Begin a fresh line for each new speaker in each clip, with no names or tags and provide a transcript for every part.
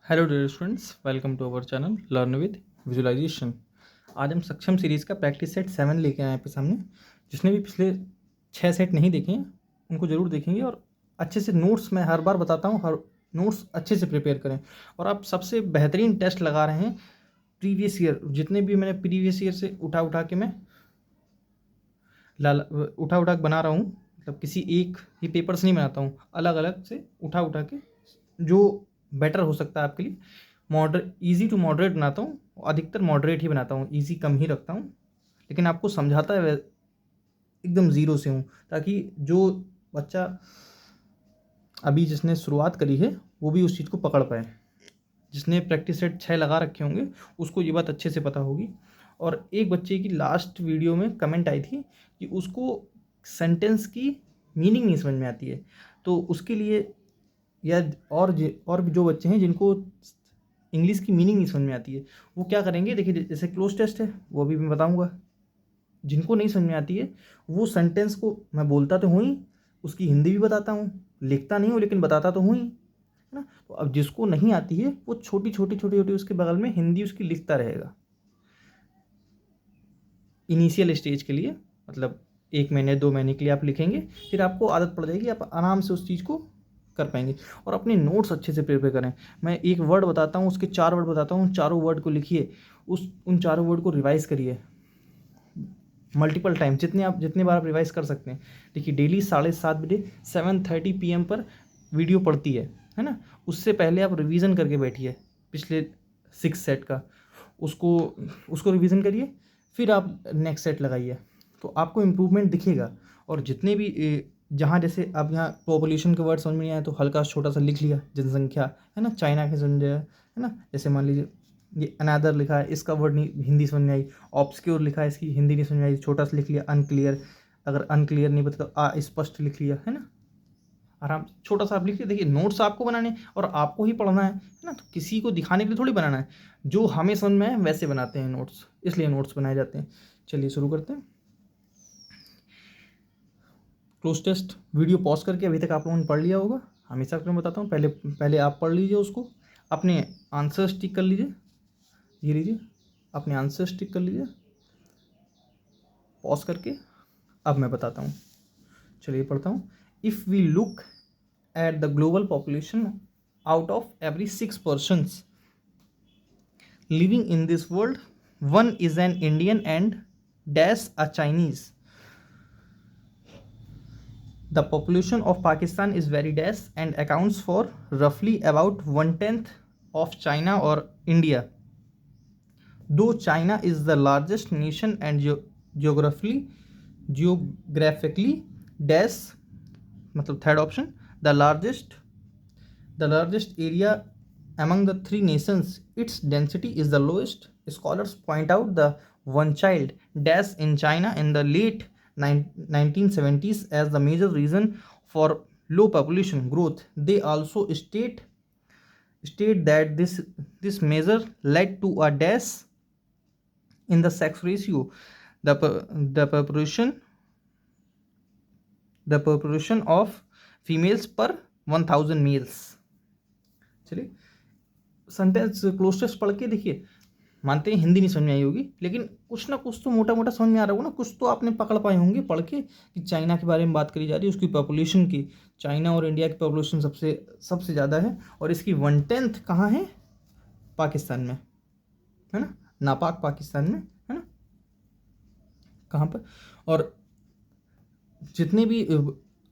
Hello dear students, welcome to our channel learn with visualization. आज हम सक्षम series का प्रैक्टिस सेट 7 लेके आए हैं आपके सामने। जिसने भी पिछले 6 सेट नहीं देखे हैं उनको ज़रूर देखेंगे और अच्छे से नोट्स मैं हर बार बताता हूँ, हर नोट्स अच्छे से प्रिपेयर करें। और आप सबसे बेहतरीन टेस्ट लगा रहे हैं प्रीवियस ईयर, जितने भी मैंने प्रीवियस ईयर से उठा के मैं उठा के बना रहा हूँ। मतलब किसी एक ही पेपर से नहीं बनाता हूँ, अलग अलग से उठा के जो बेटर हो सकता है आपके लिए। ईजी टू मॉडरेट बनाता हूँ, अधिकतर मॉडरेट ही बनाता हूँ, ईजी कम ही रखता हूँ, लेकिन आपको समझाता है एकदम ज़ीरो से हूँ, ताकि जो बच्चा अभी जिसने शुरुआत करी है वो भी उस चीज़ को पकड़ पाए। जिसने प्रैक्टिस सेट 6 लगा रखे होंगे उसको ये बात अच्छे से पता होगी। और एक बच्चे की लास्ट वीडियो में कमेंट आई थी कि उसको सेंटेंस की मीनिंग नहीं समझ में आती है, तो उसके लिए या और भी जो बच्चे हैं जिनको इंग्लिश की मीनिंग नहीं समझ में आती है, वो क्या करेंगे। देखिए, जैसे क्लोज टेस्ट है वो भी मैं बताऊंगा। जिनको नहीं समझ में आती है वो सेंटेंस को मैं बोलता तो हूँ ही, उसकी हिंदी भी बताता हूँ, लिखता नहीं हूँ लेकिन बताता तो हूँ ही, है ना। तो अब जिसको नहीं आती है वो छोटी छोटी उसके बगल में हिंदी उसकी लिखता रहेगा इनिशियल स्टेज के लिए। मतलब 1 महीने 2 महीने के लिए आप लिखेंगे, फिर आपको आदत पड़ जाएगी, आप आराम से उस चीज़ को कर पाएंगे। और अपने नोट्स अच्छे से प्रिपेयर करें। मैं एक वर्ड बताता हूँ, उसके 4 वर्ड बताता हूँ, चारों वर्ड को लिखिए, उन चारों वर्ड को रिवाइज़ करिए मल्टीपल टाइम, जितने बार आप रिवाइज़ कर सकते हैं। देखिए, डेली 7:30 बजे 7:30 PM पर वीडियो पड़ती है ना। उससे पहले आप रिवीजन करके बैठिए पिछले 6 सेट का, उसको रिवीजन करिए, फिर आप नेक्स्ट सेट लगाइए, तो आपको इम्प्रूवमेंट दिखेगा। और जितने भी जहाँ जैसे अब यहाँ पॉपुलेशन के वर्ड समझ में नहीं आया तो हल्का छोटा सा लिख लिया, जनसंख्या, है ना, चाइना की संख्या, है ना। जैसे मान लीजिए ये अनादर लिखा है, इसका वर्ड नहीं हिंदी समझ में आई, ऑब्सक्योर लिखा है, इसकी हिंदी नहीं समझ में आई, छोटा सा लिख लिया। अनक्लियर, अगर अनक्लियर नहीं पता तो अस्पष्ट लिख लिया, है ना। आराम छोटा सा आप लिखिए। देखिए, नोट्स आपको बनाने और आपको ही पढ़ना है ना, तो किसी को दिखाने के लिए थोड़ी बनाना है। जो हमें समझ में है वैसे बनाते हैं नोट्स, इसलिए नोट्स बनाए जाते हैं। चलिए शुरू करते हैं। क्लोज टेस्ट वीडियो पॉज करके अभी तक आप लोगों ने पढ़ लिया होगा, हमेशा मैं बताता हूँ। पहले आप पढ़ लीजिए, उसको अपने आंसर टिक कर लीजिए। ये लीजिए, अपने आंसर टिक कर लीजिए पॉज करके। अब मैं बताता हूँ, चलिए पढ़ता हूँ। If we look at the global population, out of every 6 persons living in this world, one is an Indian and dash a Chinese. The population of Pakistan is very dash and accounts for roughly about 1/10 of China or India. Though China is the largest nation and geographically dash, मतलब third option, the largest area among the three nations, its density is the lowest. Scholars point out the one child dash in China in the late 1970s as the major reason for low population growth. They also state that this measure led to a dash in the sex ratio. The proportion of females per 1000 males. चलिए, sentence cloze test पढ़ के देखिए। मानते हैं हिंदी नहीं समझ में आई होगी, लेकिन कुछ ना कुछ तो मोटा मोटा समझ में आ रहा होगा ना, कुछ तो आपने पकड़ पाए होंगे पढ़ के कि चाइना के बारे में बात करी जा रही है, उसकी पॉपुलेशन की। चाइना और इंडिया की पॉपुलेशन सबसे ज़्यादा है, और इसकी 1/10 कहाँ है? पाकिस्तान में, है ना, नापाक पाकिस्तान में, है ना। कहाँ पर? और जितने भी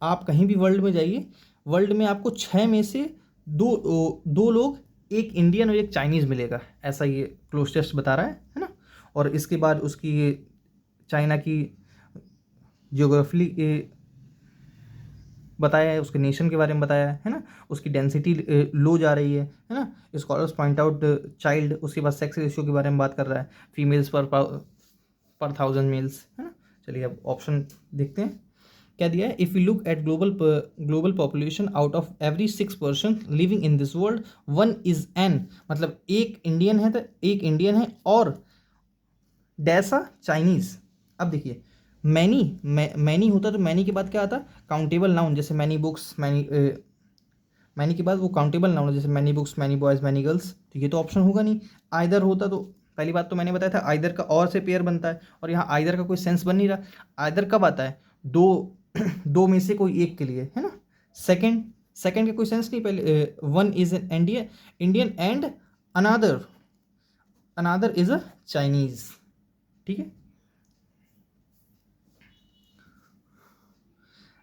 आप कहीं भी वर्ल्ड में जाइए, वर्ल्ड में आपको 6 में से दो लोग, एक इंडियन और एक चाइनीज़ मिलेगा, ऐसा ये क्लोज टेस्ट बता रहा है ना। और इसके बाद उसकी चाइना की जियोग्राफी बताया है, उसके नेशन के बारे में बताया है ना। उसकी डेंसिटी लो जा रही है ना। स्कॉलर्स पॉइंट आउट चाइल्ड, उसके बाद सेक्स रेशियो के बारे में बात कर रहा है, फीमेल्स पर 1000 मेल्स, है ना। चलिए अब ऑप्शन देखते हैं क्या दिया है। If you look at global population, out of every 6 person living in this world, one is an, मतलब एक इंडियन है, तो एक इंडियन है और डैसा चाइनीज़। अब देखिए, मैनी होता तो मैनी के बाद क्या आता? काउंटेबल नाउन, जैसे मैनी बुक्स, मैनी मैनी के बाद वो काउंटेबल नाउन है, जैसे many books, many boys, many girls, तो ये तो ऑप्शन होगा नहीं। आइदर होता तो पहली बात तो मैंने बताया था आइदर का और से पेयर बनता है, और यहाँ आइदर का कोई सेंस बन नहीं रहा। आइदर कब आता है? दो दो में से कोई एक के लिए, है ना। सेकंड सेकंड का कोई सेंस नहीं। पहले one is an Indian Indian and another another is a Chinese, ठीक है।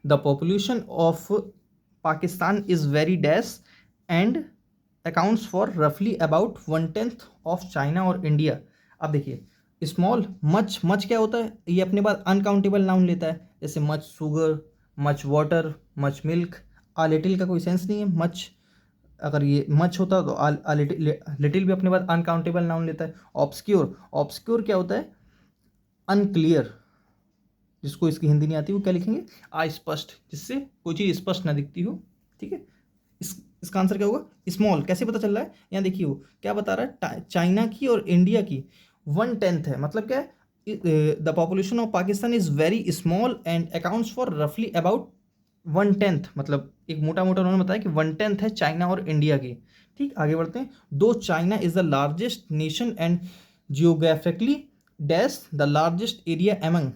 The population of Pakistan is very dash and accounts for रफली अबाउट 1/10 ऑफ चाइना और इंडिया। अब देखिए स्मॉल मच, मच क्या होता है? ये अपने पास अनकाउंटेबल नाउन लेता है, जैसे much sugar, much water, much milk. आ लिटिल का कोई सेंस नहीं है। मच, अगर ये मच होता तो आ लिटिल भी अपने पास अनकाउंटेबल नाउन लेता है। ऑब्सक्योर, ऑब्सक्योर क्या होता है? अनक्लियर। जिसको इसकी हिंदी नहीं आती वो क्या लिखेंगे? अस्पष्ट, जिससे कोई चीज़ स्पष्ट ना दिखती हो, ठीक है। इसका आंसर क्या होगा? स्मॉल। कैसे पता चल रहा है? यहाँ देखिए वो क्या बता रहा है, चाइना की और इंडिया की 1/10 है। मतलब क्या है? The population of Pakistan is very small and accounts for रफली अबाउट 1/10, मतलब एक मोटा मोटा उन्होंने बताया कि 1/10 है चाइना और इंडिया की। ठीक, आगे बढ़ते हैं। दो China is the largest nation and geographically dash the largest area among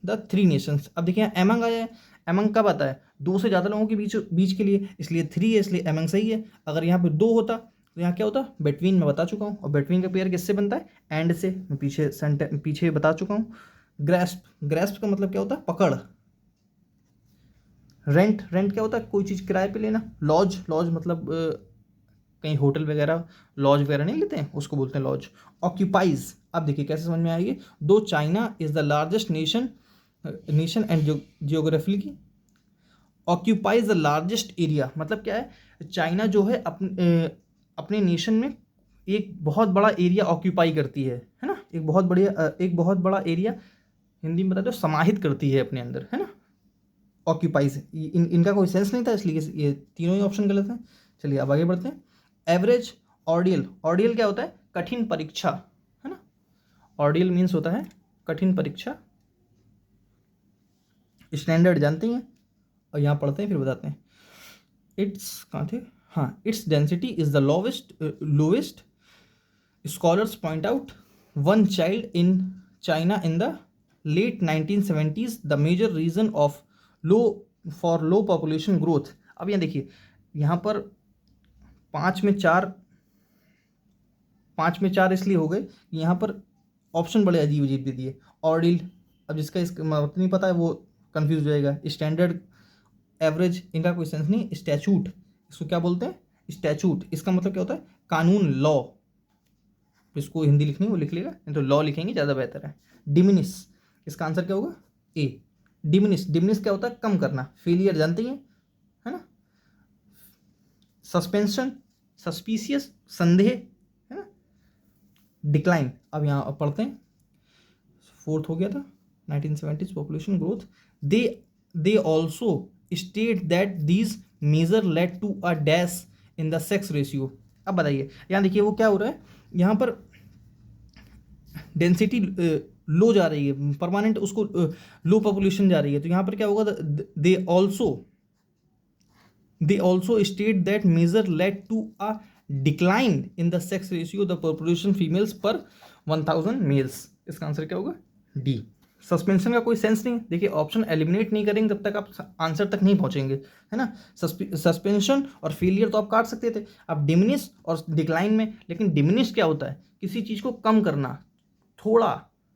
the 3 Nations. अब देखिए यहाँ एमंग आया है। एमंग कब आता है? दो से ज़्यादा लोगों के बीच बीच के लिए, इसलिए 3 है, इसलिए एमंग सही है। अगर यहाँ पे 2 होता तो यहाँ क्या होता? बिटवीन, मैं बता चुका हूँ। और बिटवीन का पेयर किससे बनता है? एंड से। मैं पीछे बता चुका हूँ। ग्रेस्प, ग्रेस्प का मतलब क्या होता है? पकड़। रेंट, रेंट क्या होता है? कोई चीज़ किराए पे लेना। लॉज, लॉज मतलब कहीं होटल वगैरह लॉज वगैरह नहीं लेते हैं, उसको बोलते हैं लॉज। ऑक्यूपाइज, अब देखिए कैसे समझ में आएगी। दो China is the largest nation and geographically occupies the largest area, मतलब क्या है? चाइना जो है अपने नेशन में एक बहुत बड़ा एरिया ऑक्यूपाई करती है ना। एक बहुत बड़ा एरिया, हिंदी में बता दो, समाहित करती है अपने अंदर, है ना। ऑक्यूपाइज, इनका कोई सेंस नहीं था, इसलिए ये तीनों ही ऑप्शन गलत हैं। चलिए अब आगे बढ़ते हैं। एवरेज, ऑर्डियल, ऑर्डियल क्या होता है? कठिन परीक्षा, है ना। ऑर्डियल मीन्स होता है कठिन परीक्षा। स्टैंडर्ड जानते हैं, और यहाँ पढ़ते हैं फिर बताते हैं। इट्स कहाँ थे? हाँ, its density is the lowest scholars point out one child in China in the late 1970s the major reason of low for low population growth. अब यहाँ देखिए, यहाँ पर 5 में 4, 5 में 4 इसलिए हो गए कि यहाँ पर ऑप्शन बड़े अजीब अजीब दे दिए। ऑर्डिल, अब जिसका इसका मतलब नहीं पता है वो कंफ्यूज हो जाएगा। स्टैंडर्ड, एवरेज, इनका कोई सेंस नहीं। स्टैचूट, इसको क्या बोलते हैं? स्टैचूट, इसका मतलब क्या होता है? कानून, लॉ। इसको हिंदी लिखनी वो लिख लेगा, नहीं तो लॉ लिखेंगे ज़्यादा बेहतर है। डिमिनिश, इसका आंसर क्या होगा? ए। डिमिनिश, डिमिनिश क्या होता है? कम करना। फेलियर जानते ही हैं, है ना। सस्पेंशन, सस्पिशियस, संदेह, है ना। डिक्लाइन, अब यहाँ पढ़ते हैं। 4th हो गया था। 1970s population growth. They they also state that these major led to a dash in the sex ratio. अब बताइए, यहाँ देखिए वो क्या हो रहा है, यहाँ पर डेंसिटी लो जा रही है, परमानेंट उसको लो पॉपुलेशन जा रही है, तो यहाँ पर क्या होगा? They also state that major led to a decline in the sex ratio the population females per 1000 mails. इसका आंसर क्या होगा? डी। सस्पेंशन का कोई सेंस नहीं। देखिए ऑप्शन एलिमिनेट नहीं करेंगे तब तक आप आंसर तक नहीं पहुंचेंगे, है ना। सस्पेंशन और फेलियर तो आप काट सकते थे, अब डिमिनिश और डिक्लाइन में। लेकिन डिमिनिश क्या होता है? किसी चीज़ को कम करना, थोड़ा,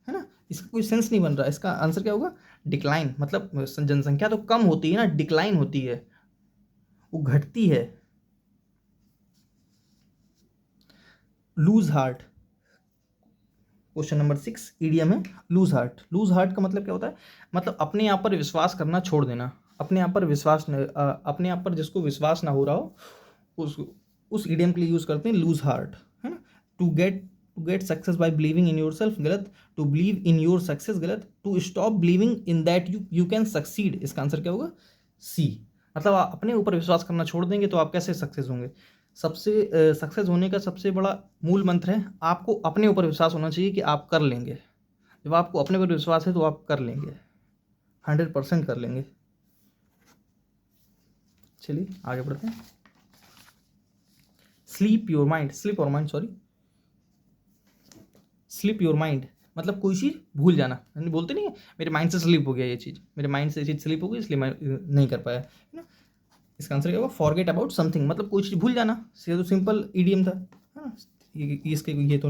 है ना। इसका कोई सेंस नहीं बन रहा। इसका आंसर क्या होगा? डिक्लाइन, मतलब जनसंख्या तो कम होती है ना, डिक्लाइन होती है, वो घटती है। Loose heart, question number 6 EDM है। लूज हार्ट, लूज हार्ट का मतलब क्या होता है? मतलब अपने आप पर विश्वास करना छोड़ देना। अपने आप पर विश्वास अपने आप पर जिसको विश्वास ना हो रहा हो, उस ईडीएम के लिए यूज करते हैं लूज हार्ट, है ना। To get success by believing in yourself, गलत। To believe in your success, गलत। To stop believing in that you can succeed, इसका आंसर क्या होगा? सी। मतलब आप अपने ऊपर विश्वास करना छोड़ देंगे तो आप कैसे सक्सेस होंगे? सबसे सक्सेस होने का सबसे बड़ा मूल मंत्र है, आपको अपने ऊपर विश्वास होना चाहिए कि आप कर लेंगे। जब आपको अपने ऊपर विश्वास है तो आप कर लेंगे, 100% कर लेंगे। चलिए आगे बढ़ते हैं। Sleep your mind, sleep your mind मतलब कोई चीज़ भूल जाना, यानी बोलते नहीं है मेरे माइंड से स्लीप हो गया, ये चीज़ मेरे माइंड से ये चीज़ स्लीप हो गई इसलिए मैं नहीं कर पाया, है ना। इसका आंसर क्या होगा, फॉरगेट अबाउट समथिंग, मतलब कोई चीज़ भूल जाना। ये तो सिंपल ईडियम था, है ना। इसके ये तो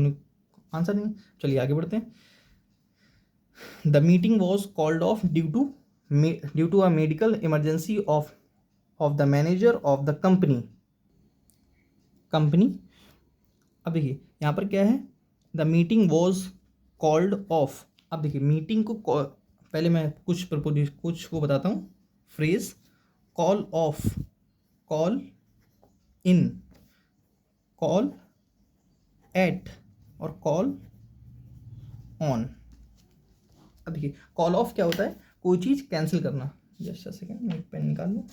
आंसर नहीं। चलिए आगे बढ़ते हैं। The meeting was called off due to a medical emergency of the manager of the company. अब देखिए यहाँ पर क्या है, the meeting was called off. अब देखिए मीटिंग को पहले मैं कुछ को बताता हूँ। Phrase call of, call in, call at और कॉल ऑन। अब देखिए कॉल ऑफ क्या होता है, कोई चीज़ कैंसिल करना। जस्ट अ सेकेंड मैं पेन निकाल लूँ।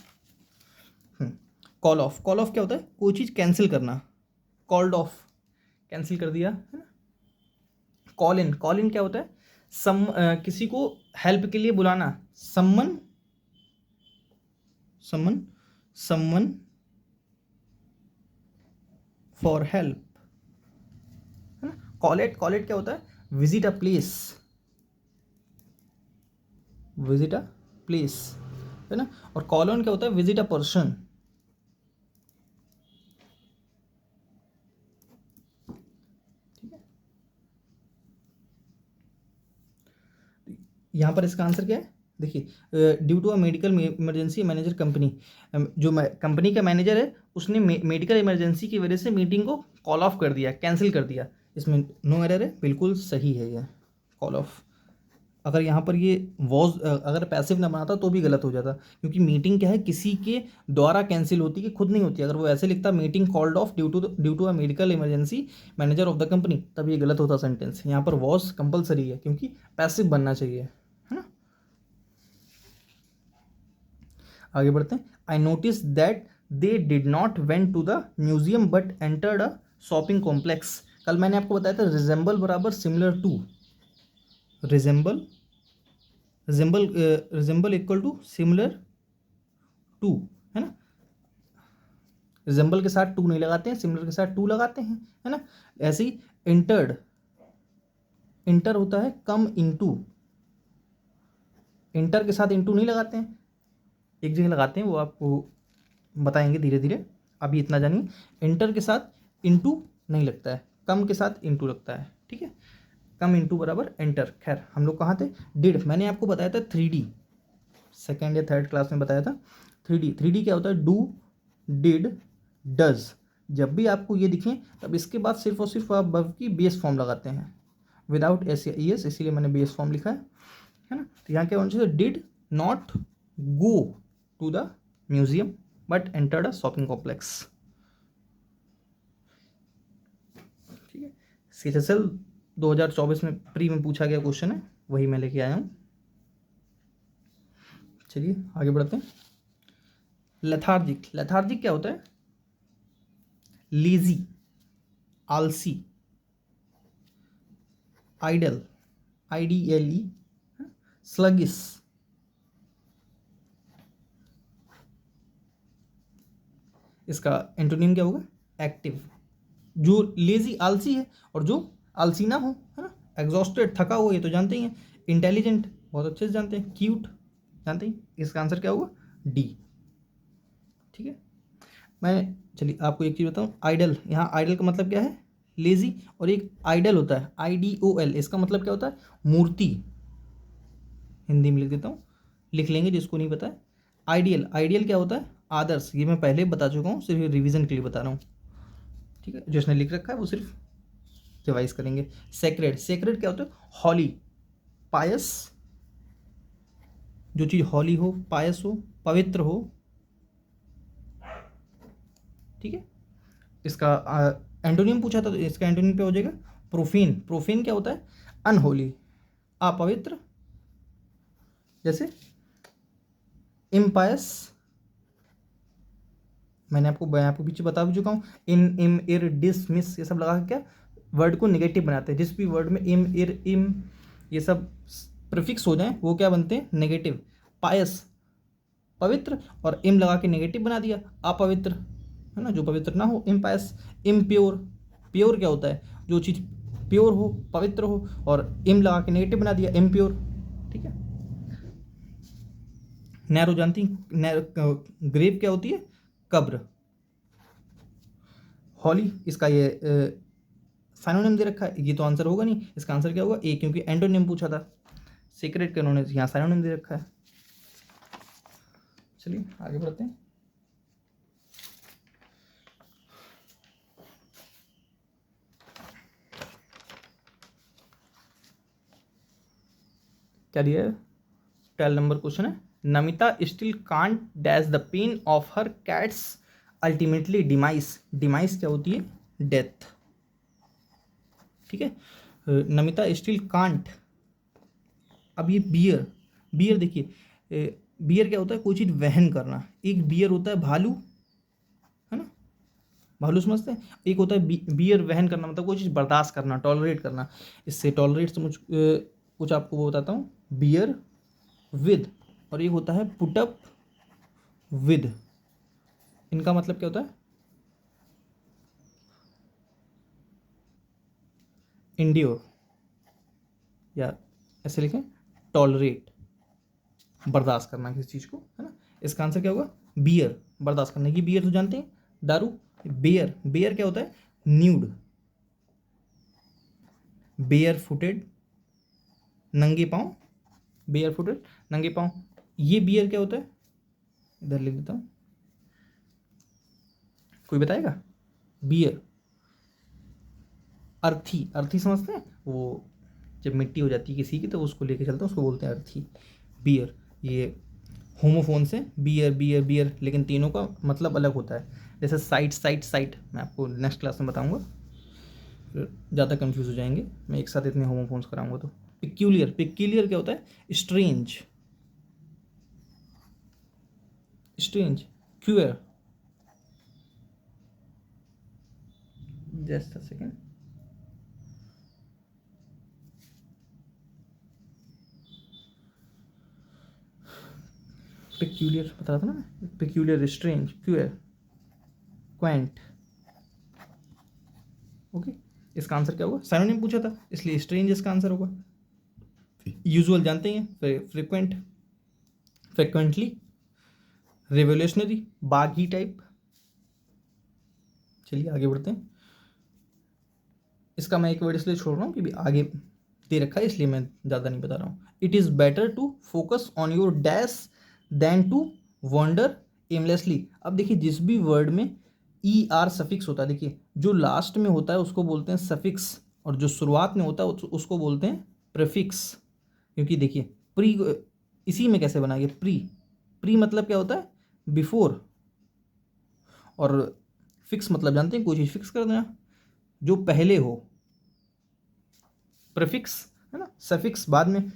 कॉल ऑफ क्या होता है, कोई चीज़ कैंसिल करना। कॉल्ड ऑफ कैंसिल कर दिया, है ना। कॉल इन क्या होता है, किसी को हेल्प के लिए बुलाना। समवन फॉर हेल्प, है ना। कॉल एट क्या होता है, विजिट अ प्लेस, है ना। और कॉल ऑन क्या होता है, विजिट अ पर्सन। ठीक है, यहाँ पर इसका आंसर क्या है, देखिए due to a medical emergency manager company, जो कंपनी का मैनेजर है उसने मेडिकल इमरजेंसी की वजह से मीटिंग को कॉल ऑफ कर दिया, कैंसिल कर दिया। इसमें नो एरर है, बिल्कुल सही है ये कॉल ऑफ। अगर यहाँ पर ये वॉज अगर पैसिव ना बनाता तो भी गलत हो जाता, क्योंकि मीटिंग क्या है किसी के द्वारा कैंसिल होती है, खुद नहीं होती। अगर वो ऐसे लिखता meeting called off due to a medical emergency manager of the company, तब ये गलत होता सेंटेंस। यहाँ पर वॉज कंपलसरी है क्योंकि पैसिव बनना चाहिए, है ना। आगे बढ़ते हैं। I notice that they did not went to the museum but entered a shopping complex. कल मैंने आपको बताया था रिजेंबल बराबर similar to, resemble equal to similar to, है ना। रिजेंबल के साथ टू नहीं लगाते हैं, सिमिलर के साथ टू लगाते हैं, है ना। ऐसे ही इंटर होता है कम इनटू, इंटर के साथ इनटू नहीं लगाते हैं, एक जगह लगाते हैं, वो आपको बताएंगे धीरे धीरे, अभी इतना जानिए। इंटर के साथ इनटू नहीं लगता है, कम के साथ इनटू लगता है, ठीक है। कम इनटू बराबर एंटर। खैर हम लोग कहाँ थे, डिड। मैंने आपको बताया था 3D, सेकेंड या थर्ड क्लास में बताया था। 3D क्या होता है, डू, डिड, डज। जब भी आपको ये दिखें तब इसके बाद सिर्फ और सिर्फ आप वर्ब की बेस फॉर्म लगाते हैं, विदाउट एस या ई एस, इसीलिए मैंने बेस फॉर्म लिखा है ना। तो यहाँ क्या होना चाहिए, did not go to the museum but entered a shopping complex. ठीक है, CHSL 2024 में प्री में पूछा गया क्वेश्चन है, वही मैं लेके आया हूँ। चलिए आगे बढ़ते हैं। लेथार्जिक क्या होता है, लेजी, आलसी, आइडल, IDLE, स्लगिस। इसका एंटोनिम क्या होगा, एक्टिव। जो लेजी आलसी है और जो आलसी ना हो, है ना। एग्जॉस्टेड थका हुआ, ये तो जानते ही हैं। इंटेलिजेंट बहुत अच्छे से जानते हैं। क्यूट जानते ही। इसका आंसर क्या होगा, डी। ठीक है, मैं चलिए आपको एक चीज़ बताऊँ। आइडल, यहाँ आइडल का मतलब क्या है, लेजी। और एक आइडल होता है IDOL, इसका मतलब क्या होता है, मूर्ति। हिंदी में लिख देता हूँ, लिख लेंगे जिसको नहीं पता है। आइडियल क्या होता है, आदर्श। ये मैं पहले बता चुका हूँ, सिर्फ रिवीजन के लिए बता रहा हूँ, ठीक है। जिसने लिख रखा है वो सिर्फ रिवाइज करेंगे। सेक्रेड क्या होता है, हॉली, पायस। जो चीज़ हॉली हो, पायस हो, पवित्र हो, ठीक है। इसका एंटोनियम पूछा था तो इसका एंटोनियम पे हो जाएगा प्रोफेन क्या होता है, अनहोली, अपवित्र। जैसे इम्पायस, मैं आपको पीछे बता भी चुका हूँ। इन, इम, इर, डिस, मिस, ये सब लगा के क्या वर्ड को नेगेटिव बनाते हैं। जिस भी वर्ड में इम, इर, इम ये सब प्रीफिक्स हो जाए वो क्या बनते हैं, नेगेटिव। पायस पवित्र, और इम लगा के नेगेटिव बना दिया, अपवित्र, है ना, जो पवित्र ना हो। इम्पायस, इम्प्योर, प्योर क्या होता है, जो चीज़ प्योर हो, पवित्र हो, और इम लगा के नेगेटिव बना दिया, इम्प्योर। ठीक है। नैरो जानती, ग्रेव क्या होती है, कब्र। हॉली, इसका ये साइनोनिम दे रखा है, ये तो आंसर होगा नहीं, इसका आंसर क्या होगा, ए, क्योंकि एंटोनिम पूछा था। सीक्रेट के उन्होंने यहाँ साइनोनिम दे रखा है। चलिए आगे बढ़ते हैं। क्या दिया है, 12 नंबर क्वेश्चन है, Namita still can't dash the pain of her cats ultimately demise. Demise क्या होती है, डेथ। ठीक है। नमिता स्टिल कांट, अब ये बियर, बियर देखिए, बियर क्या होता है, कोई चीज़ वहन करना। एक बियर होता है भालू, है ना, भालू समझते हैं। एक होता है बियर वहन करना, मतलब कोई चीज़ बर्दाश्त करना, टॉलरेट करना। इससे टॉलरेट से कुछ आपको वो बताता हूँ, बियर विद, और एक होता है पुटअप विद। इनका मतलब क्या होता है, इंड्योर, या ऐसे लिखें, टॉलरेट, बर्दाश्त करना किसी चीज़ को, है ना। इसका आंसर क्या होगा, बियर, बर्दाश्त करने की। बियर तो जानते हैं, दारू। बेयर, बेयर क्या होता है, न्यूड, बेयर फुटेड, नंगे पाँव, बेयर फुटेड, नंगे पाँव। ये बियर क्या होता है, इधर लिख देता हूँ, कोई बताएगा, बियर, अर्थी, अर्थी समझते हैं, वो जब मिट्टी हो जाती है किसी की तो उसको लेके चलते हैं, उसको बोलते हैं अर्थी। बियर, ये होमोफोन से बियर बियर बियर, लेकिन तीनों का मतलब अलग होता है। जैसे साइट साइट साइट, मैं आपको नेक्स्ट क्लास में बताऊंगा, फिर ज़्यादा कंफ्यूज हो जाएंगे मैं एक साथ इतने होमोफोन्स कराऊंगा तो। पिक्यूलियर, पिक्यूलियर क्या होता है, strange, strange, queer, just a second, peculiar बता रहा था ना मैं, peculiar, strange, queer, Quint. Okay, इसका आंसर क्या होगा, साइनोनिम पूछा था इसलिए स्ट्रेंज इसका आंसर होगा। यूजुअल जानते हैं, फ्रिक्वेंट, फ्रिक्वेंटली, रेवोल्यूशनरी, बागी टाइप। चलिए आगे बढ़ते हैं। इसका मैं एक वर्ड इसलिए छोड़ रहा हूँ कि भी आगे दे रखा है, इसलिए मैं ज़्यादा नहीं बता रहा हूँ। It is better to focus on your dash then to wander aimlessly. अब देखिए, जिस भी वर्ड में ई आर सफिक्स होता है, देखिए जो लास्ट में होता है उसको बोलते हैं सफिक्स, और जो शुरुआत में होता है उसको बोलते हैं प्रीफिक्स। क्योंकि देखिए प्री, इसी में कैसे बनाएंगे, प्री, प्री मतलब क्या होता है, बिफोर, और फिक्स मतलब जानते हैं, कोई चीज़ फिक्स कर देना, जो पहले हो, प्रीफिक्स, है ना। सफिक्स बाद में,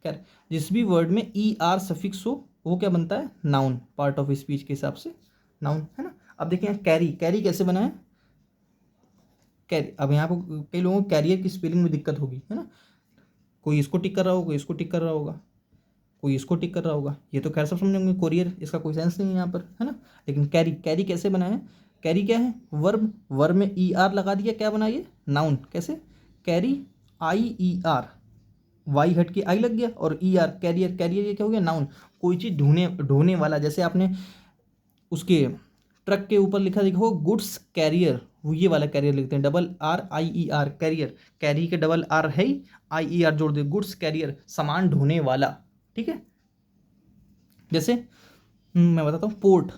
क्या, जिस भी वर्ड में ई आर सफिक्स हो वो क्या बनता है, नाउन, पार्ट ऑफ स्पीच के हिसाब से नाउन, है ना। अब देखिए कैरी, कैरी कैसे बना है, कैरी, अब यहाँ पर कई लोगों को कैरियर की स्पेलिंग में दिक्कत होगी, है ना, कोई इसको टिक कर रहा होगा, कोई इसको टिक कर रहा होगा, कोई इसको टिक कर रहा होगा, ये तो खैर सब समझेंगे, कोरियर इसका कोई सेंस नहीं है यहाँ पर, है ना। लेकिन कैरी, कैरी कैसे बना है, कैरी क्या है, वर्ब, वर्ब में ई आर लगा दिया, क्या बना ये, नाउन। कैसे, carry, I E are, Y हट के आई लग गया, और ई आर, कैरियर, कैरियर ये क्या हो गया, नाउन। कोई चीज़ ढूंढने, ढोने वाला, जैसे आपने उसके ट्रक के ऊपर लिखा देखो गुड्स कैरियर, वो ये वाला कैरियर लिखते हैं, double R I E R, carrier, carry के डबल आर है, आई ई आर जोड़ दे, गुड्स कैरियर, सामान ढोने वाला। ठीक है। जैसे मैं बताता हूँ, पोर्ट,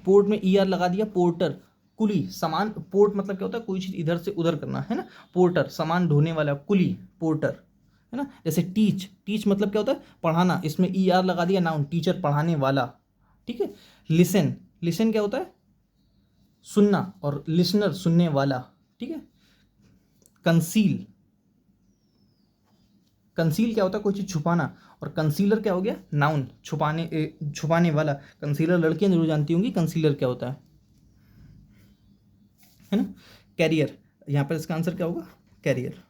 पोर्ट में ई आर लगा दिया, पोर्टर, कुली, सामान, पोर्ट मतलब क्या होता है, कोई चीज़ इधर से उधर करना, है ना। पोर्टर, सामान ढोने वाला, कुली, पोर्टर, है ना। जैसे टीच, टीच मतलब क्या होता है, पढ़ाना, इसमें ई आर लगा दिया, नाउन, टीचर, पढ़ाने वाला। ठीक है। लिसन, लिसन क्या होता है, सुनना, और लिसनर, सुनने वाला। ठीक है। कंसील, कंसील क्या होता है, कोई चीज़ छुपाना, और कंसीलर क्या हो गया, नाउन, छुपाने, छुपाने वाला। कंसीलर लड़कियां जरूर जानती होंगी कंसीलर क्या होता है ना। कैरियर, यहाँ पर इसका आंसर क्या होगा, कैरियर,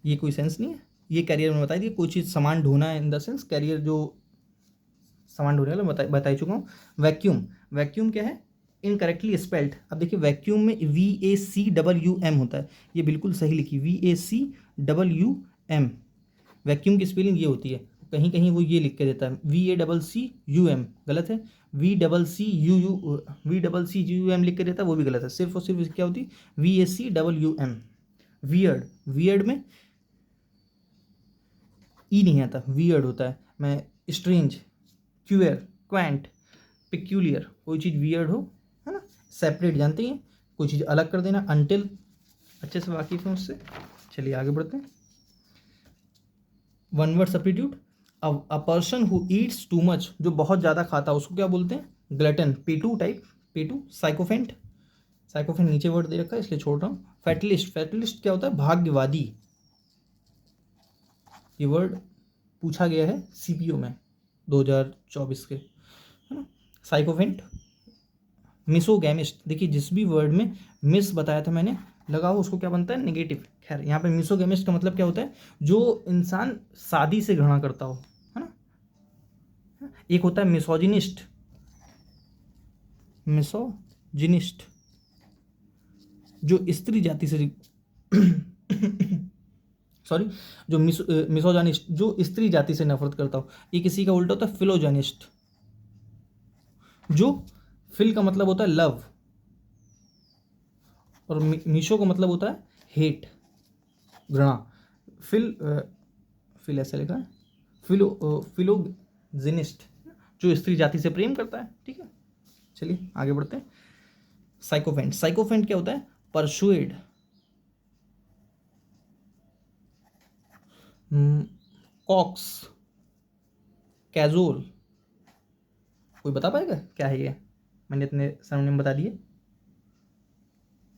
ये कोई सेंस नहीं है, ये कैरियर में बता दिया, कोई चीज़ सामान ढोना है, इन द सेंस कैरियर जो सामान ढोने वाला बता ही चुका हूँ। वैक्यूम, वैक्यूम क्या है, इनकरेक्टली स्पेल्ड। अब देखिए वैक्यूम में VACWM होता है, ये बिल्कुल सही लिखी VACWM, वैक्यूम की स्पेलिंग ये होती है। कहीं कहीं वो ये लिख के देता है VACCUM, गलत है। VCCUM लिख के देता है, वो भी गलत है। सिर्फ और सिर्फ क्या होती है VACWM। वियर्ड, वियर्ड में ई नहीं आता, वियर्ड होता है। मैं स्ट्रेंज, क्यूयर, क्वांट, पिक्यूलियर, कोई चीज़ वियर्ड हो, है ना, सेपरेट जानते हैं, कोई चीज़ अलग कर देना। अनटिल, अच्छे से वाकिफ हैं उससे। चलिए आगे बढ़ते हैं। One word substitute, a person who eats too much, जो बहुत ज़्यादा खाता है उसको क्या बोलते हैं? ग्लटन, पेटू टाइप, पेटू। साइकोफेंट, साइकोफेंट नीचे वर्ड दे रखा है इसलिए छोड़ रहा हूँ। फैटलिस्ट, फैटलिस्ट क्या होता है? भाग्यवादी। ये वर्ड पूछा गया है CPO में 2024 के, है ना। साइकोफेंट, मिसोगैमिस्ट, देखिए जिस भी वर्ड में मिस बताया था मैंने, लगाओ उसको क्या बनता है? नेगेटिव। खैर यहाँ पे मिसोगैमिस्ट का मतलब क्या होता है? जो इंसान शादी से घृणा करता हो, है ना। एक होता है मिसोजिनिस्ट, मिसोजिनिस्ट जो स्त्री जाति से सॉरी, जो मिसोजानिस्ट जो स्त्री जाति से नफरत करता हो। ये किसी का उल्टा होता है फिलोजानिस्ट, जो फिल का मतलब होता है लव, और मिशो का मतलब होता है हेट, घृणा। फिल ऐसे लिखा है, फिलोजिनिस्ट जो स्त्री जाति से प्रेम करता है, ठीक है। चलिए आगे बढ़ते हैं। साइकोफेंट, साइकोफेंट क्या होता है? Persuade, coax, casual. कोई बता पाएगा क्या है ये? मैंने इतने सरनेम बता दिए।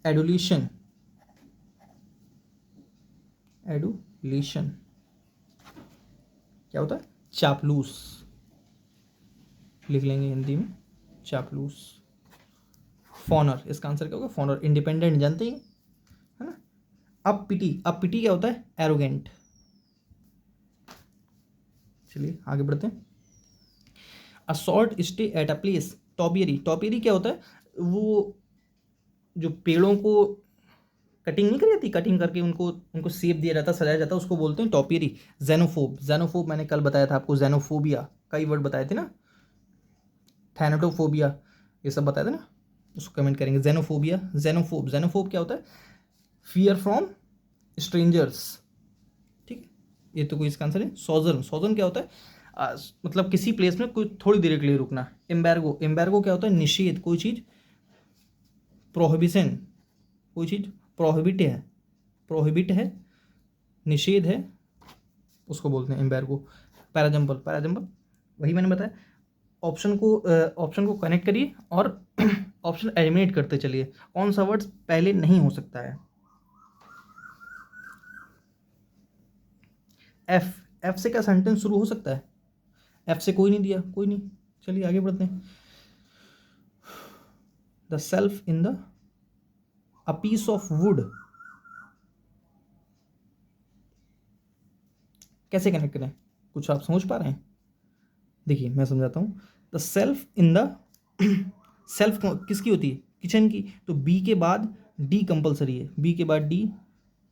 एडुलेशन, एडुलेशन क्या होता है? चापलूस, लिख लेंगे हिंदी में, चापलूस। फॉनर, इसका आंसर क्या होगा? फॉनर, इंडिपेंडेंट, जानते ही है ना। अब पिटी क्या होता है? एरोगेंट। चलिए आगे बढ़ते हैं। A short stay at a place, topiary, topiary क्या होता है? वो जो पेड़ों को कटिंग नहीं करी जाती, कटिंग करके उनको शेप दिया जाता, सजाया जाता, उसको बोलते हैं टॉपियरी। जेनोफोब, जेनोफोब मैंने कल बताया था आपको, जेनोफोबिया, कई वर्ड बताए थे ना, थैनेटोफोबिया, ये सब बताए थे ना, उसको कमेंट करेंगे। जेनोफोबिया, जेनोफोब, जेनोफोब क्या होता है? फियर फ्रॉम स्ट्रेंजर्स, ठीक है, ये तो कोई इसका आंसर है। सॉजर्न, सॉजर्न क्या होता है? मतलब किसी प्लेस में कोई थोड़ी देर के लिए रुकना। एम्बैर्गो, एम्बैर्गो क्या होता है? निषेध, कोई चीज़, प्रोहिबिशन, कोई चीज़ प्रोहिबिट है, प्रोहिबिट है, निषेध है, उसको बोलते हैं एम्बैर्गो। पैराजम्पल, पैराजम्पल वही मैंने बताया। ऑप्शन को कनेक्ट करिए और ऑप्शन एलिमिनेट करते चलिए। कौन सा वर्ड पहले नहीं हो सकता है? एफ से क्या सेंटेंस शुरू हो सकता है? एफ से कोई नहीं दिया, कोई नहीं। चलिए आगे बढ़ते हैं। The shelf in the a piece of wood, कैसे कनेक्ट करें? कुछ आप समझ पा रहे हैं? देखिए मैं समझाता हूँ। The shelf in the, self किसकी होती है? किचन की। तो बी के बाद डी कंपलसरी है, बी के बाद डी,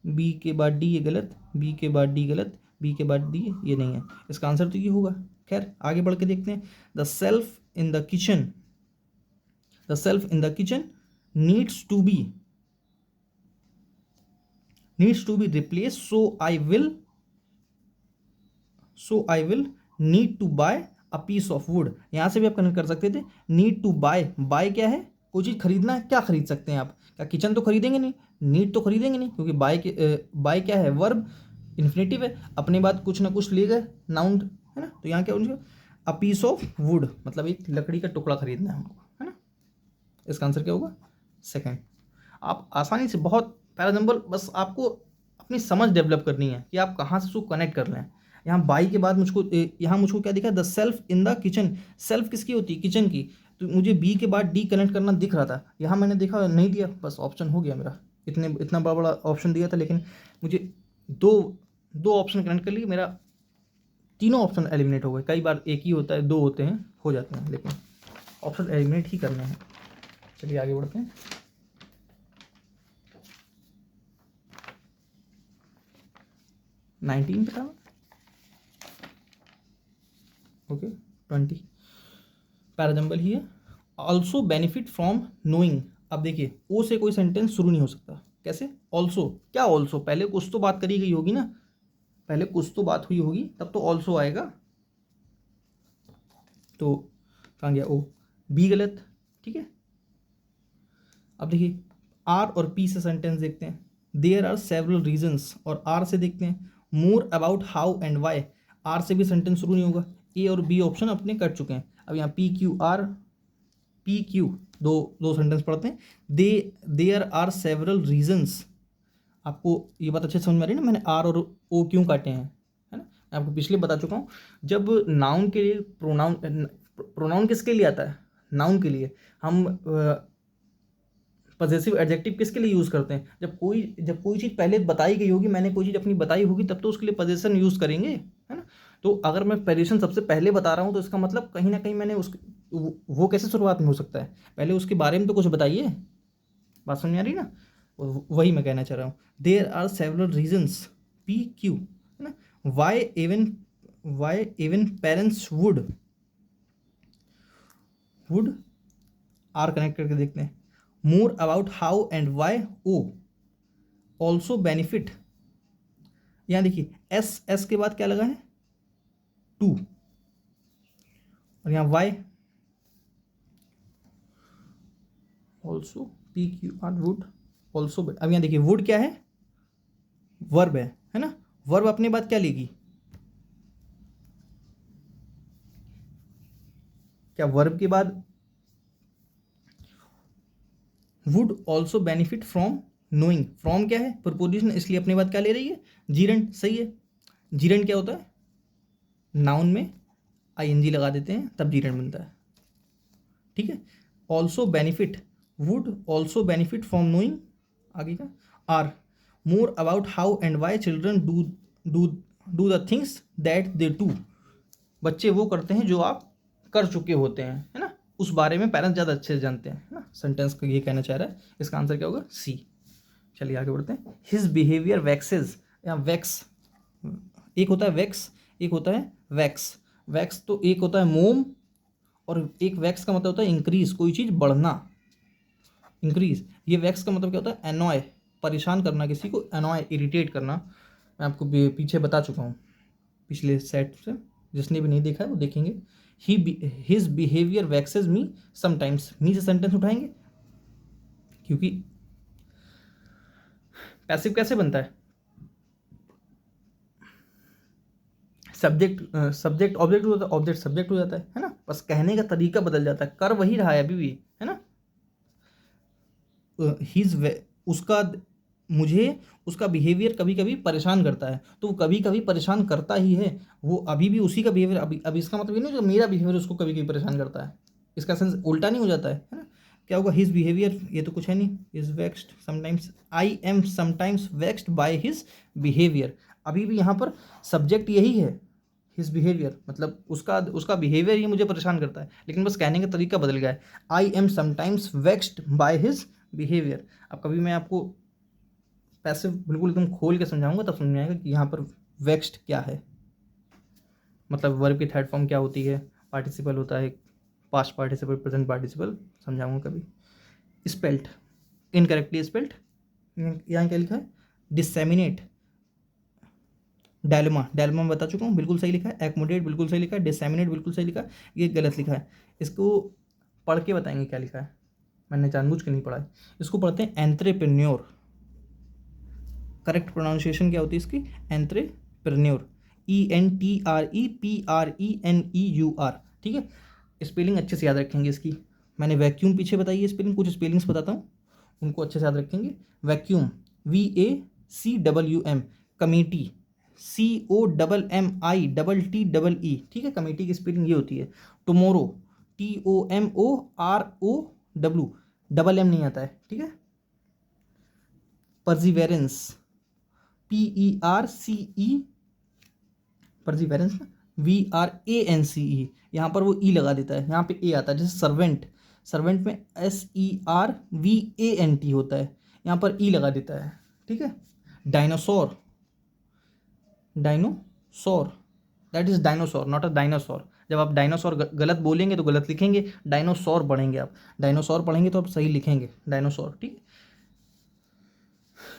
बी के बाद डी, ये गलत, बी के बाद डी गलत, बी के बाद डी ये नहीं है, इसका आंसर तो ये होगा। खैर आगे बढ़ के देखते हैं। The shelf in the kitchen, the shelf in the kitchen needs to be replace, so I will need to buy a piece of wood. यहां से भी आप कनेक्ट कर सकते थे। नीड टू बाय, बाय क्या है? कोई चीज़ खरीदना है, क्या खरीद सकते हैं आप? क्या किचन तो खरीदेंगे नहीं, नीड तो खरीदेंगे नहीं, क्योंकि बाय क्या है? वर्ब, इन्फिनेटिव है, अपने बाद कुछ ना कुछ ले गए, नाउन, है ना। तो यहाँ क्या उनका अ पीस ऑफ वुड, मतलब एक लकड़ी का टुकड़ा खरीदना है हमको, है ना। इसका आंसर क्या होगा? सेकेंड। आप आसानी से, बहुत पैराजम्बल, बस आपको अपनी समझ डेवलप करनी है कि आप कहाँ से उसको कनेक्ट कर लें। यहाँ बाई के बाद यहाँ मुझको क्या दिखा? The shelf in the kitchen, self किसकी होती है? किचन की। तो मुझे बी के बाद डी कनेक्ट करना दिख रहा था, यहाँ मैंने देखा नहीं दिया, बस ऑप्शन हो गया मेरा। इतना बड़ा बड़ा ऑप्शन दिया था, लेकिन मुझे दो ऑप्शन कनेक्ट कर लिए, मेरा तीनों ऑप्शन एलिमिनेट हो गए। कई बार एक ही होता है, दो होते हैं, हो जाते हैं, लेकिन ऑप्शन एलिमिनेट ही करने हैं। चलिए आगे बढ़ते हैं। नाइनटीन बता, ओके 20 पैराजम्बल ही है। Also benefit from knowing. अब देखिए ओ से कोई सेंटेंस शुरू नहीं हो सकता, कैसे? ऑल्सो, क्या ऑल्सो? पहले कुछ तो बात करी गई होगी ना, पहले कुछ तो बात हुई होगी तब तो ऑल्सो आएगा। तो कहाँ गया ओ? बी गलत, ठीक है। अब देखिए आर और पी से सेंटेंस देखते हैं। देयर आर सेवरल रीजन्स, और आर से देखते हैं more about how and why. R से भी सेंटेंस शुरू नहीं होगा। ए और बी ऑप्शन अपने कट चुके हैं। अब यहाँ P Q R, P Q दो दो सेंटेंस पढ़ते हैं। There are several reasons. आपको ये बात अच्छे से समझ में आ रही है ना, मैंने आर और ओ क्यों काटे हैं, है ना? मैं आपको पिछले बता चुका हूँ। जब नाउन के लिए प्रोनाउन किसके लिए आता है? नाउन के लिए। हम पजेसिव एडजेक्टिव किसके लिए यूज़ करते हैं? जब कोई चीज़ पहले बताई गई होगी, मैंने कोई चीज़ अपनी बताई होगी, तब तो उसके लिए पजेशन यूज़ करेंगे, है ना? तो अगर मैं पजेशन सबसे पहले बता रहा हूँ तो इसका मतलब कहीं ना कहीं मैंने वो कैसे शुरुआत में हो सकता है? पहले उसके बारे में तो कुछ बताइए। बात समझ में आ रही ना? वही मैं कहना चाह रहा हूँ। There are several reasons, P Q, है ना? Why even parents would R connect करके देखते हैं। More about how and why O also benefit. यहाँ देखिए एस के बाद क्या लगा है? टू, और यहाँ Y also, P Q R would also. अब यहाँ देखिए वुड क्या है? वर्ब है ना? वर्ब अपने बाद क्या लेगी? क्या वर्ब के बाद would also benefit from knowing? From क्या है? प्रपोजिशन, इसलिए अपने बाद क्या ले रही है? जीरेंड, सही है। जीरेंड क्या होता है? नाउन में आईएनजी लगा देते हैं तब जीरेंड बनता है, ठीक है। Also benefit, would also benefit from knowing. आगे का R more about how and why children do the things that they do. बच्चे वो करते हैं जो आप कर चुके होते हैं, है ना? उस बारे में पेरेंट्स ज़्यादा अच्छे से जानते हैं, है ना? सेंटेंस को ये कहना चाह रहा है। इसका आंसर क्या होगा? सी। चलिए आगे बढ़ते हैं। His behaviour waxes. यहाँ वैक्स, एक होता है वैक्स, एक होता है वैक्स। वैक्स तो एक होता है मोम, और एक वैक्स का मतलब होता है इंक्रीज, कोई चीज़ बढ़ना, इंक्रीज। ये वैक्स का मतलब क्या होता है? एनॉय, परेशान करना किसी को, एनॉय, इरिटेट करना। मैं आपको पीछे बता चुका हूँ पिछले सेट से, जिसने भी नहीं देखा है वो देखेंगे। His behaviour वैक्सेज me sometimes. मी से सेंटेंस उठाएंगे, क्योंकि पैसिव कैसे बनता है? सब्जेक्ट ऑब्जेक्ट हो जाता है, ऑब्जेक्ट सब्जेक्ट हो जाता है ना? बस कहने का तरीका बदल जाता है, कर वही रहा है अभी भी, है ना? उसका मुझे उसका बिहेवियर कभी कभी परेशान करता है, तो वो कभी कभी परेशान करता ही है। वो अभी भी उसी का बिहेवियर, अभी इसका मतलब ये नहीं जो मेरा बिहेवियर उसको कभी कभी परेशान करता है, इसका सेंस उल्टा नहीं हो जाता है ना? क्या होगा? हिज बिहेवियर, ये तो कुछ है नहीं। Is vexed sometimes, I am sometimes vexed by his behaviour. अभी भी यहाँ पर सब्जेक्ट यही है, हिज बिहेवियर, मतलब उसका बिहेवियर ही मुझे परेशान करता है, लेकिन बस कहने का तरीका बदल गया है। I am sometimes vexed by his behaviour. अब कभी मैं आपको पैसिव बिल्कुल एकदम खोल के समझाऊंगा तब समझ में आएगा कि यहाँ पर वेक्स्ड क्या है, मतलब वर्ब की थर्ड फॉर्म क्या होती है, पार्टिसिपल होता है, पास्ट पार्टिसिपल, प्रेजेंट पार्टिसिपल, समझाऊंगा कभी। Spelt, incorrectly spelt. यहाँ क्या लिखा है? डिसेमिनेट। डायलेमा, डायलेमा बता चुका हूँ, बिल्कुल सही लिखा है। एक्मोडेट बिल्कुल सही लिखा है। डिसेमिनेट बिल्कुल सही लिखा है। ये गलत लिखा है। इसको पढ़ के बताएंगे क्या लिखा है, मैंने जानबूझ के नहीं पढ़ा है। इसको पढ़ते हैं एंट्रेप्रेन्योर। करेक्ट प्रोनाउंसिएशन क्या होती है इसकी? एंट्रेप्रेन्योर, ENTREPRENEUR, ठीक है। स्पेलिंग अच्छे से याद रखेंगे इसकी। मैंने वैक्यूम पीछे बताई है स्पेलिंग, कुछ स्पेलिंग्स बताता हूँ, उनको अच्छे से याद रखेंगे। Vacuum, VACWM। कमेटी, COMMITTE, ठीक है। कमेटी की स्पेलिंग ये होती है। टुमोरो, TOMOROW, डबल एम नहीं आता है, ठीक है। Perseverance, PERCE, perseverance, VRANCE। यहाँ पर वो ई लगा देता है, यहाँ पे ए आता है। जैसे सर्वेंट, सर्वेंट में SERVANT होता है, यहाँ पर ई लगा देता है, ठीक है। Dinosaur, dinosaur, that is dinosaur not a dinosaur. जब आप डायनासोर गलत बोलेंगे तो गलत लिखेंगे, डायनासोर पढ़ेंगे आप, डायनासोर पढ़ेंगे तो आप सही लिखेंगे, डायनासोर, ठीक है।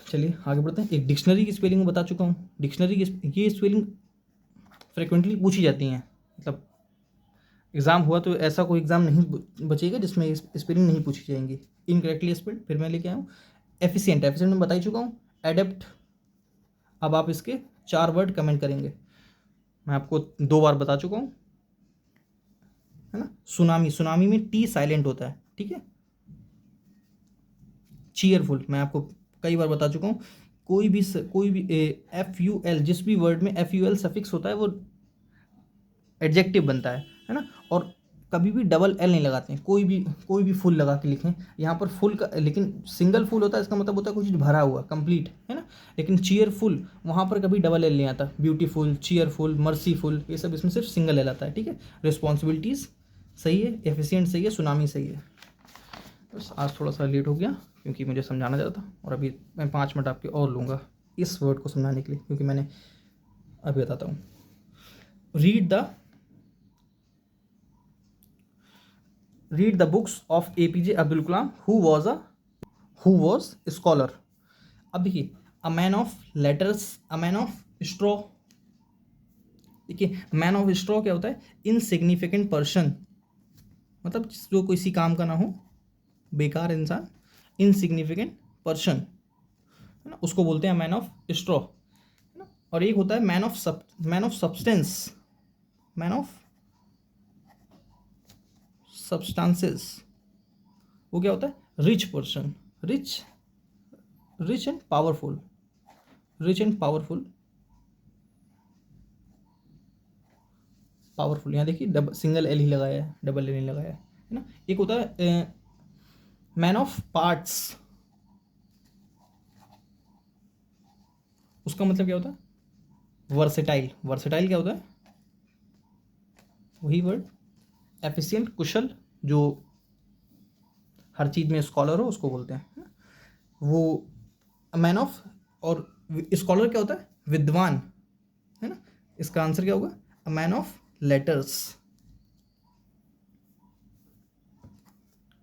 चलिए आगे बढ़ते हैं। एक डिक्शनरी की स्पेलिंग बता चुका हूँ। डिक्शनरी की ये स्पेलिंग फ्रिक्वेंटली पूछी जाती हैं, मतलब एग्ज़ाम हुआ तो ऐसा कोई एग्ज़ाम नहीं बचेगा जिसमें स्पेलिंग नहीं पूछी जाएंगी। इनकरेक्टली स्पेल्ड फिर मैं लेके आया हूँ। एफिशिएंट, एफिशिएंट मैं बता ही चुका हूँ। एडेप्ट, अब आप इसके 4 वर्ड कमेंट करेंगे, मैं आपको 2 बार बता चुका हूँ, है ना। सुनामी, सुनामी में टी साइलेंट होता है, ठीक है। चीयरफुल मैं आपको कई बार बता चुका हूँ। कोई भी FUL, जिस भी वर्ड में FUL सफिक्स होता है वो एडजेक्टिव बनता है ना। और कभी भी डबल एल नहीं लगाते हैं, कोई भी फुल लगा के लिखें। यहाँ पर फुल का, लेकिन सिंगल फुल होता है, इसका मतलब होता है कुछ भरा हुआ, कंप्लीट, है ना। लेकिन चीयरफुल वहाँ पर कभी डबल एल नहीं आता। ब्यूटीफुल, चीयरफुल, मर्सीफुल, ये सब इसमें सिर्फ सिंगल एल आता है, ठीक है। रिस्पॉन्सिबिलिटीज़ सही है, एफिशिएंट सही है, सुनामी सही है। बस आज थोड़ा सा लेट हो गया क्योंकि मुझे समझाना ज़्यादा था, और अभी मैं 5 मिनट आपके और लूँगा इस वर्ड को समझाने के लिए, क्योंकि मैंने अभी बताता हूँ। Read the books of APJ Abdul Kalam who was scholar. अब देखिए, a man of letters, a man of straw. देखिए मैन ऑफ स्ट्रॉ क्या होता है? इनसिग्निफिकेंट पर्सन, मतलब जो किसी काम का ना हो, बेकार इंसान, इनसिग्निफिकेंट पर्सन, है ना, उसको बोलते हैं मैन ऑफ स्ट्रॉ, है ना। और एक होता है man of substance, man of substances, वो क्या होता है? Rich person, rich and powerful, rich and powerful, यहाँ देखिए सिंगल एल ही लगाया है, डबल एल नहीं लगाया है ना। एक होता है मैन ऑफ पार्ट्स, उसका मतलब क्या होता है? वर्सेटाइल, वर्सेटाइल क्या होता है? वही वर्ड। एफिशिएंट, कुशल, जो हर चीज़ में स्कॉलर हो उसको बोलते हैं वो मैन ऑफ। और स्कॉलर क्या होता है? विद्वान, है ना। इसका आंसर क्या होगा? A man of letters.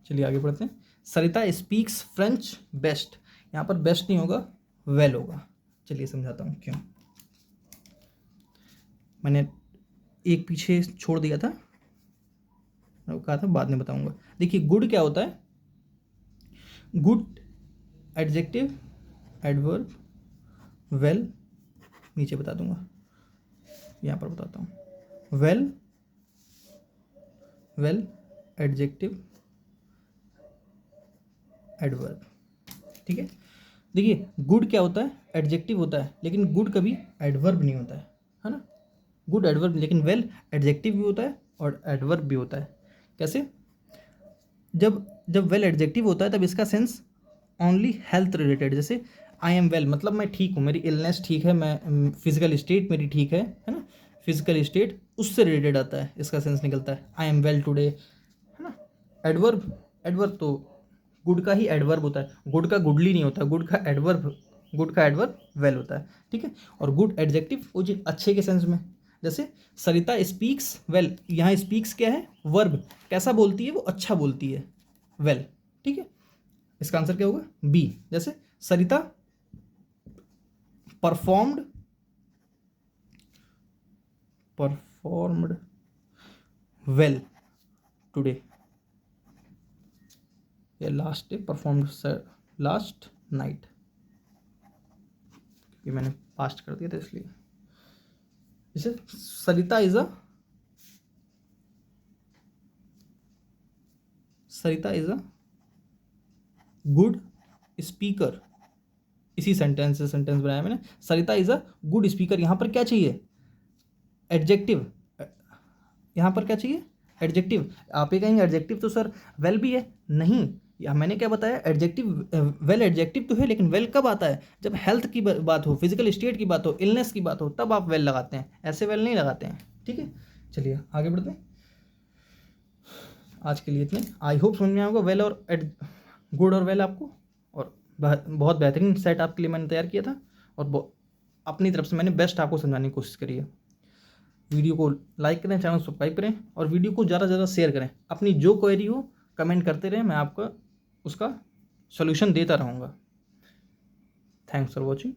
चलिए आगे बढ़ते हैं। सरिता स्पीक्स फ्रेंच बेस्ट, यहाँ पर बेस्ट नहीं होगा, वेल होगा। चलिए समझाता हूँ क्यों। मैंने एक पीछे छोड़ दिया था, कहा था बाद में बताऊंगा। देखिए गुड क्या होता है? गुड एडजेक्टिव, एडवर्ब, वेल, नीचे बता दूंगा, यहाँ पर बताता हूँ। वेल एडजेक्टिव, एडवर्ब, ठीक है। देखिए गुड क्या होता है? एडजेक्टिव होता है, लेकिन गुड कभी एडवर्ब नहीं होता है ना। गुड एडवर्ब, लेकिन वेल एडजेक्टिव भी होता है और एडवर्ब भी होता है। कैसे? जब वेल एडजेक्टिव होता है तब इसका सेंस ओनली हेल्थ रिलेटेड, जैसे आई एम वेल मतलब मैं ठीक हूँ, मेरी इलनेस ठीक है, मैं फिजिकल स्टेट मेरी ठीक है ना। फिजिकल स्टेट उससे रिलेटेड आता है, इसका सेंस निकलता है आई एम वेल टुडे, है ना। एडवर्ब तो गुड का ही एडवर्ब होता है, गुड का गुडली नहीं होता, गुड का एडवर्ब वेल होता है, ठीक है। और गुड एडजेक्टिव वो चीज़ अच्छे के सेंस में, जैसे सरिता स्पीक्स वेल, यहाँ स्पीक्स क्या है? वर्ब, कैसा बोलती है? वो अच्छा बोलती है, वेल, ठीक है। इसका आंसर क्या होगा? बी। जैसे सरिता परफॉर्म्ड वेल टुडे, या last day, performed last night, ये मैंने पास्ट कर दिया था इसलिए। जैसे सरिता इज अ गुड स्पीकर, इसी सेंटेंस से सेंटेंस बनाया मैंने। सरिता इज अ गुड स्पीकर, यहाँ पर क्या चाहिए? एडजेक्टिव। यहाँ पर क्या चाहिए? एडजेक्टिव। आप ये कहेंगे एडजेक्टिव तो सर वेल भी है, नहीं, या मैंने क्या बताया? एडजेक्टिव, वेल एडजेक्टिव तो है, लेकिन वेल कब आता है? जब हेल्थ की बात हो, फिजिकल स्टेट की बात हो, इलनेस की बात हो, तब आप वेल लगाते हैं, ऐसे वेल नहीं लगाते हैं, ठीक है। चलिए आगे बढ़ते हैं। आज के लिए इतने। आई होप समझ में आएगा वेल और एट गुड और वेल आपको, और बहुत बेहतरीन सेट आपके लिए मैंने तैयार किया था, और अपनी तरफ से मैंने बेस्ट आपको समझाने की कोशिश करी है। वीडियो को लाइक करें, चैनल सब्सक्राइब करें, और वीडियो को ज़्यादा से ज़्यादा शेयर करें। अपनी जो क्वेरी हो कमेंट करते रहें, मैं आपका उसका सॉल्यूशन देता रहूँगा। Thanks for watching.